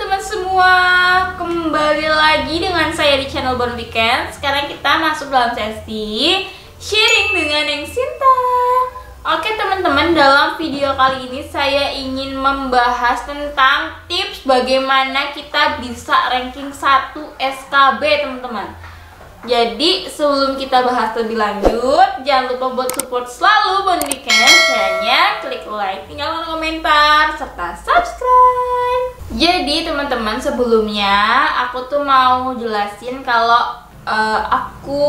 teman-teman semua, kembali lagi dengan saya di channel Born Weekend. Sekarang kita masuk dalam sesi sharing dengan Neng Sinta. Oke teman-teman, dalam video kali ini saya ingin membahas tentang tips bagaimana kita bisa ranking 1 SKB teman-teman. Jadi sebelum kita bahas lebih lanjut, jangan lupa buat support selalu Born Weekend. Caranya klik like, tinggalkan komentar, serta subscribe. Jadi teman-teman, sebelumnya aku tuh mau jelasin kalau aku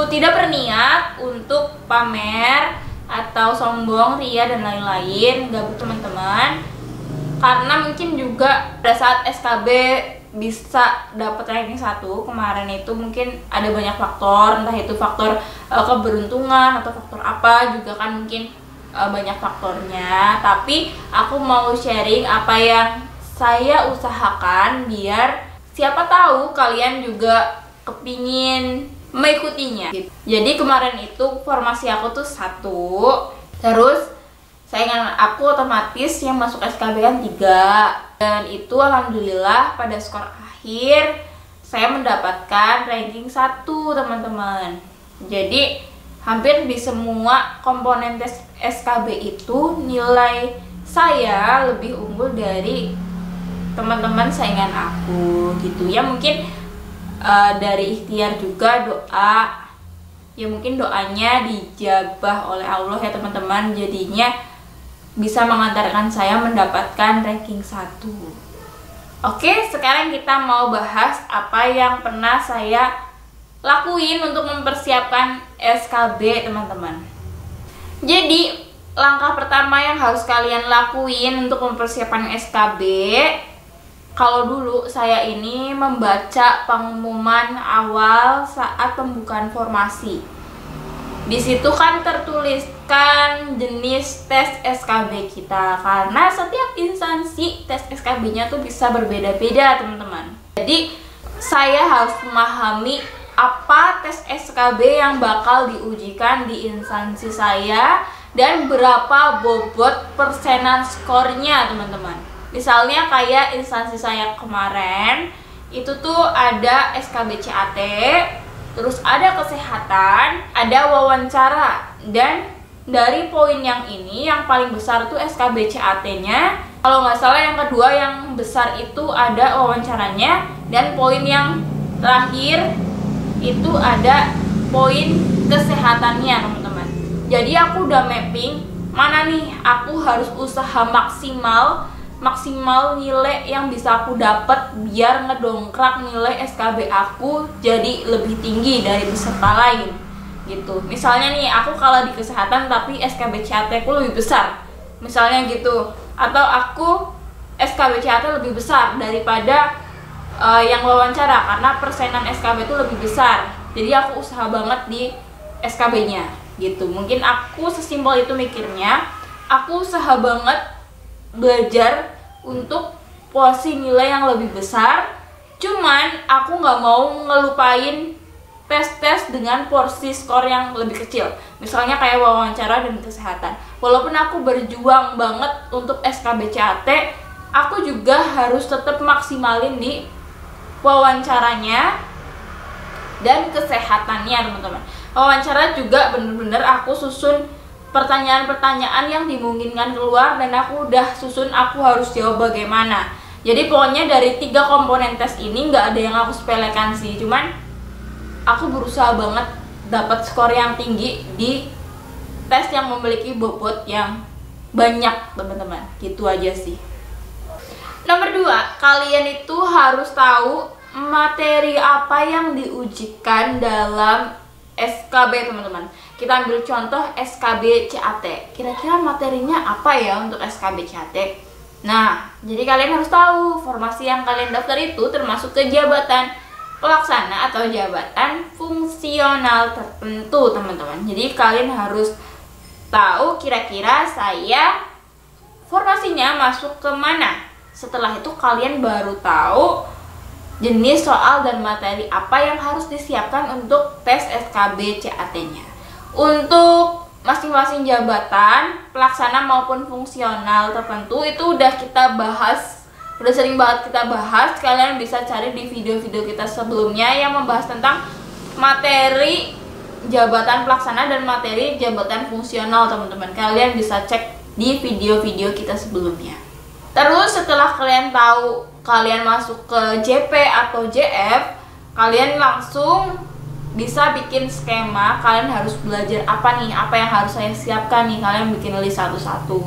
tidak berniat untuk pamer atau sombong, ria dan lain-lain, gabut teman-teman. Karena mungkin juga pada saat SKB bisa dapat ranking 1 kemarin itu mungkin ada banyak faktor, entah itu faktor keberuntungan atau faktor apa juga kan, mungkin banyak faktornya. Tapi aku mau sharing apa yang saya usahakan biar siapa tahu kalian juga kepingin mengikutinya gitu. Jadi kemarin itu formasi aku tuh 1, terus saingan aku otomatis yang masuk SKB kan 3. Dan itu alhamdulillah pada skor akhir saya mendapatkan ranking 1 teman-teman. Jadi hampir di semua komponen tes SKB itu nilai saya lebih unggul dari teman-teman saingan aku gitu ya. Mungkin dari ikhtiar juga, doa ya, mungkin doanya dijabah oleh Allah ya teman-teman, jadinya bisa mengantarkan saya mendapatkan ranking 1. Oke, sekarang kita mau bahas apa yang pernah saya lakuin untuk mempersiapkan SKB teman-teman. Jadi langkah pertama yang harus kalian lakuin untuk mempersiapkan SKB, kalau dulu saya ini membaca pengumuman awal saat pembukaan formasi. Di situ kan tertuliskan jenis tes SKB kita, karena setiap instansi tes SKB-nya tuh bisa berbeda-beda teman-teman. Jadi saya harus memahami apa tes SKB yang bakal diujikan di instansi saya dan berapa bobot persenan skornya teman-teman. Misalnya kayak instansi saya kemarin itu tuh ada SKB CAT, terus ada kesehatan, ada wawancara, dan dari poin yang ini yang paling besar tuh SKB CAT-nya. Kalau nggak salah yang kedua yang besar itu ada wawancaranya, dan poin yang terakhir itu ada poin kesehatannya teman-teman. Jadi aku udah mapping mana nih aku harus usaha maksimal nilai yang bisa aku dapat biar ngedongkrak nilai SKB aku jadi lebih tinggi dari peserta lain gitu. Misalnya nih aku kalah di kesehatan tapi SKB CAT aku lebih besar misalnya gitu, atau aku SKB CAT lebih besar daripada yang wawancara karena persenan SKB itu lebih besar, jadi aku usaha banget di SKB nya gitu. Mungkin aku sesimpel itu mikirnya, aku usaha banget belajar untuk porsi nilai yang lebih besar, cuman aku nggak mau ngelupain tes-tes dengan porsi skor yang lebih kecil, misalnya kayak wawancara dan kesehatan. Walaupun aku berjuang banget untuk SKB CAT, aku juga harus tetap maksimalin di wawancaranya dan kesehatannya teman-teman. Wawancara juga bener-bener aku susun pertanyaan-pertanyaan yang dimungkinkan keluar, dan aku udah susun aku harus jawab bagaimana. Jadi pokoknya dari 3 komponen tes ini nggak ada yang aku sepelekan sih, cuman aku berusaha banget dapat skor yang tinggi di tes yang memiliki bobot yang banyak teman-teman. Gitu aja sih. Nomor 2, kalian itu harus tahu materi apa yang diujikan dalam SKB teman-teman. Kita ambil contoh SKB CAT. Kira-kira materinya apa ya untuk SKB CAT? Nah, jadi kalian harus tahu formasi yang kalian daftar itu termasuk ke jabatan pelaksana atau jabatan fungsional tertentu teman-teman. Jadi kalian harus tahu kira-kira saya formasinya masuk ke mana. Setelah itu kalian baru tahu jenis soal dan materi apa yang harus disiapkan untuk tes SKB CAT-nya. Untuk masing-masing jabatan, pelaksana maupun fungsional tertentu itu udah kita bahas udah sering banget kita bahas. Kalian bisa cari di video-video kita sebelumnya yang membahas tentang materi jabatan pelaksana dan materi jabatan fungsional, teman-teman. Kalian bisa cek di video-video kita sebelumnya. Terus setelah kalian tahu kalian masuk ke JP atau JF, kalian langsung bisa bikin skema. Kalian harus belajar apa nih, apa yang harus saya siapkan nih. Kalian bikin list satu-satu.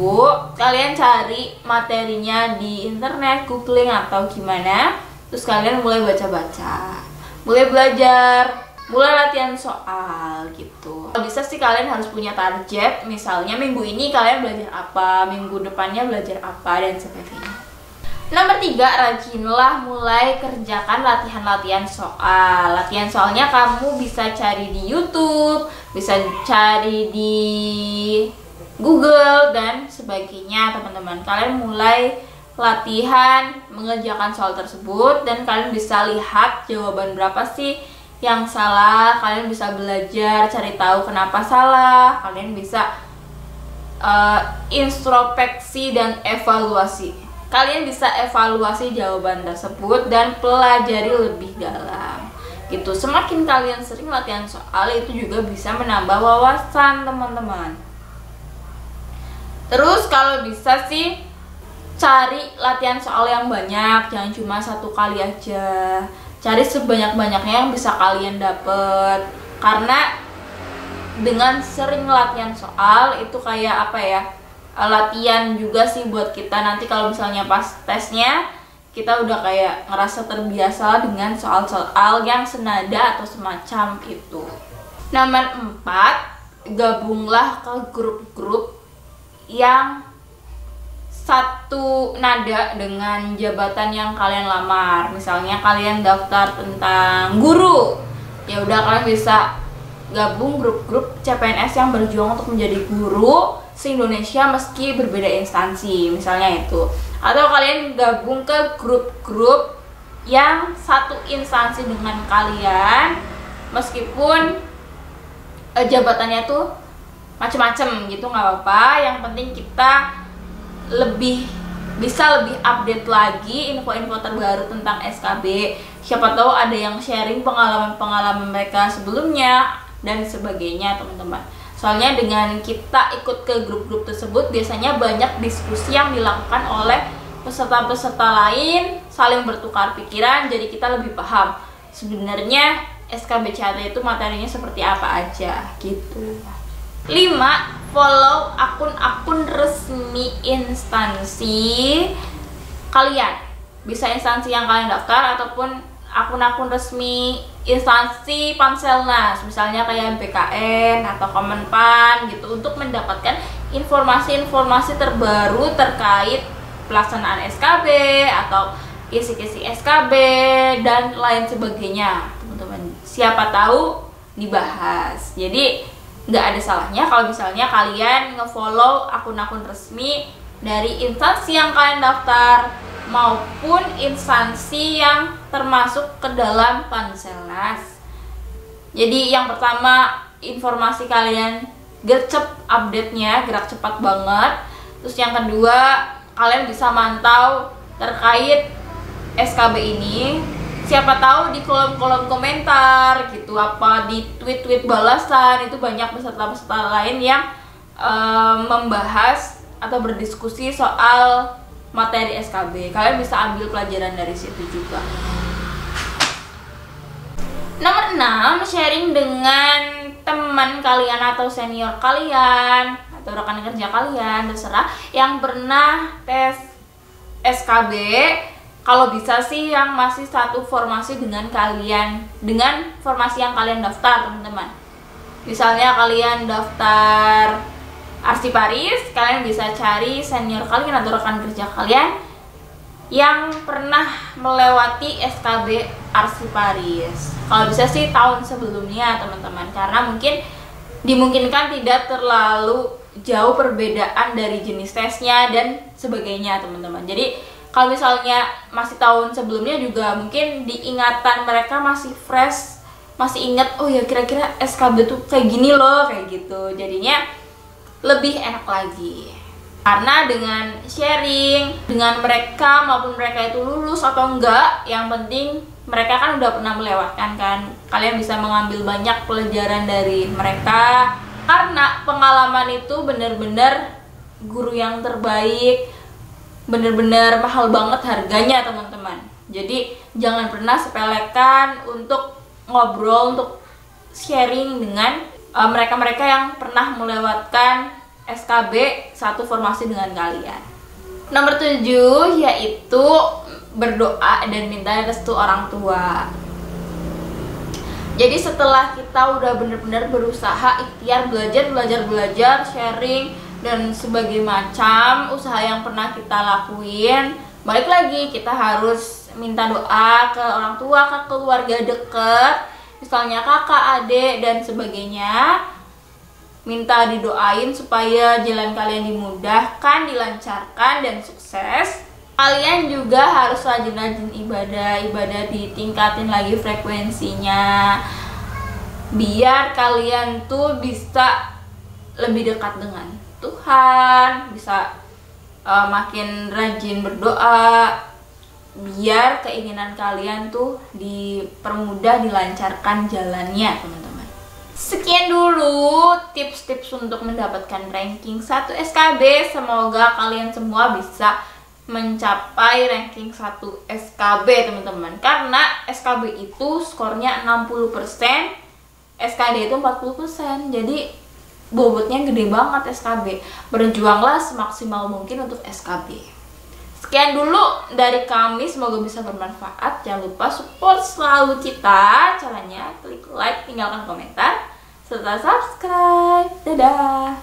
Kalian cari materinya di internet, googling atau gimana. Terus kalian mulai baca-baca, mulai belajar, mulai latihan soal gitu. Kalau bisa sih kalian harus punya target. Misalnya minggu ini kalian belajar apa, minggu depannya belajar apa, dan sebagainya. Nomor 3, rajinlah mulai kerjakan latihan-latihan soal. Latihan soalnya kamu bisa cari di YouTube, bisa cari di Google dan sebagainya, teman-teman. Kalian mulai latihan mengerjakan soal tersebut dan kalian bisa lihat jawaban berapa sih yang salah. Kalian bisa belajar cari tahu kenapa salah. Kalian bisa introspeksi dan evaluasi. Kalian bisa evaluasi jawaban tersebut dan pelajari lebih dalam gitu. Semakin kalian sering latihan soal, itu juga bisa menambah wawasan, teman-teman. Terus kalau bisa sih cari latihan soal yang banyak, jangan cuma satu kali aja. Cari sebanyak-banyaknya yang bisa kalian dapet. Karena dengan sering latihan soal itu kayak apa ya, latihan juga sih buat kita. Nanti kalau misalnya pas tesnya kita udah kayak ngerasa terbiasa dengan soal-soal yang senada atau semacam itu. Nomor 4, gabunglah ke grup-grup yang satu nada dengan jabatan yang kalian lamar. Misalnya kalian daftar tentang guru, ya udah kalian bisa gabung grup-grup CPNS yang berjuang untuk menjadi guru se-Indonesia meski berbeda instansi, misalnya itu. Atau kalian gabung ke grup-grup yang satu instansi dengan kalian meskipun jabatannya tuh macem-macem gitu, nggak apa-apa. Yang penting kita bisa lebih update lagi info-info terbaru tentang SKB. Siapa tahu ada yang sharing pengalaman-pengalaman mereka sebelumnya dan sebagainya, teman-teman. Soalnya dengan kita ikut ke grup-grup tersebut biasanya banyak diskusi yang dilakukan oleh peserta-peserta lain, saling bertukar pikiran, jadi kita lebih paham sebenarnya SKBCAT itu materinya seperti apa aja gitu. 5, follow akun-akun resmi instansi kalian. Bisa instansi yang kalian daftar ataupun akun-akun resmi instansi Panselnas, misalnya kayak BKN atau Kemenpan gitu, untuk mendapatkan informasi-informasi terbaru terkait pelaksanaan SKB atau kisi-kisi SKB dan lain sebagainya, teman-teman. Siapa tahu dibahas. Jadi nggak ada salahnya kalau misalnya kalian ngefollow akun-akun resmi dari instansi yang kalian daftar maupun instansi yang termasuk ke dalam Panselnas. Jadi yang pertama, informasi kalian gercep update-nya, gerak cepat banget. Terus yang kedua, kalian bisa mantau terkait SKB ini. Siapa tahu di kolom-kolom komentar gitu, apa di tweet-tweet balasan, itu banyak peserta-peserta lain yang membahas atau berdiskusi soal materi SKB. Kalian bisa ambil pelajaran dari situ juga. Nomor 6, sharing dengan teman kalian atau senior kalian atau rekan kerja kalian, terserah, yang pernah tes SKB. Kalau bisa sih yang masih satu formasi dengan kalian, dengan formasi yang kalian daftar, teman-teman. Misalnya kalian daftar Arsiparis, kalian bisa cari senior kalian atau rekan kerja kalian yang pernah melewati SKB Arsiparis. Kalau bisa sih tahun sebelumnya, teman-teman, karena mungkin dimungkinkan tidak terlalu jauh perbedaan dari jenis tesnya dan sebagainya, teman-teman. Jadi kalau misalnya masih tahun sebelumnya juga mungkin diingatan mereka masih fresh, masih ingat, oh ya kira-kira SKB tuh kayak gini loh, kayak gitu. Jadinya lebih enak lagi. Karena dengan sharing dengan mereka, maupun mereka itu lulus atau enggak, yang penting mereka kan udah pernah melewatkan kan. Kalian bisa mengambil banyak pelajaran dari mereka, karena pengalaman itu bener-bener guru yang terbaik, bener-bener mahal banget harganya teman-teman. Jadi jangan pernah sepelekan untuk ngobrol, untuk sharing dengan mereka-mereka yang pernah melewatkan SKB satu formasi dengan kalian. Nomor 7 yaitu berdoa dan minta restu orang tua. Jadi setelah kita udah bener-bener berusaha ikhtiar belajar, sharing dan sebagai macam usaha yang pernah kita lakuin, balik lagi kita harus minta doa ke orang tua, ke keluarga deket, misalnya kakak, adik dan sebagainya. Minta didoain supaya jalan kalian dimudahkan, dilancarkan, dan sukses. Kalian juga harus rajin-rajin ibadah ditingkatin lagi frekuensinya, biar kalian tuh bisa lebih dekat dengan Tuhan, bisa makin rajin berdoa, biar keinginan kalian tuh dipermudah, dilancarkan jalannya teman-teman. Sekian dulu tips-tips untuk mendapatkan ranking 1 SKB. Semoga kalian semua bisa mencapai ranking 1 SKB teman-teman. Karena SKB itu skornya 60%, SKD itu 40%. Jadi bobotnya gede banget SKB. Berjuanglah semaksimal mungkin untuk SKB. Sekian dulu dari kami, semoga bisa bermanfaat. Jangan lupa support selalu kita. Caranya klik like, tinggalkan komentar, serta subscribe. Dadah!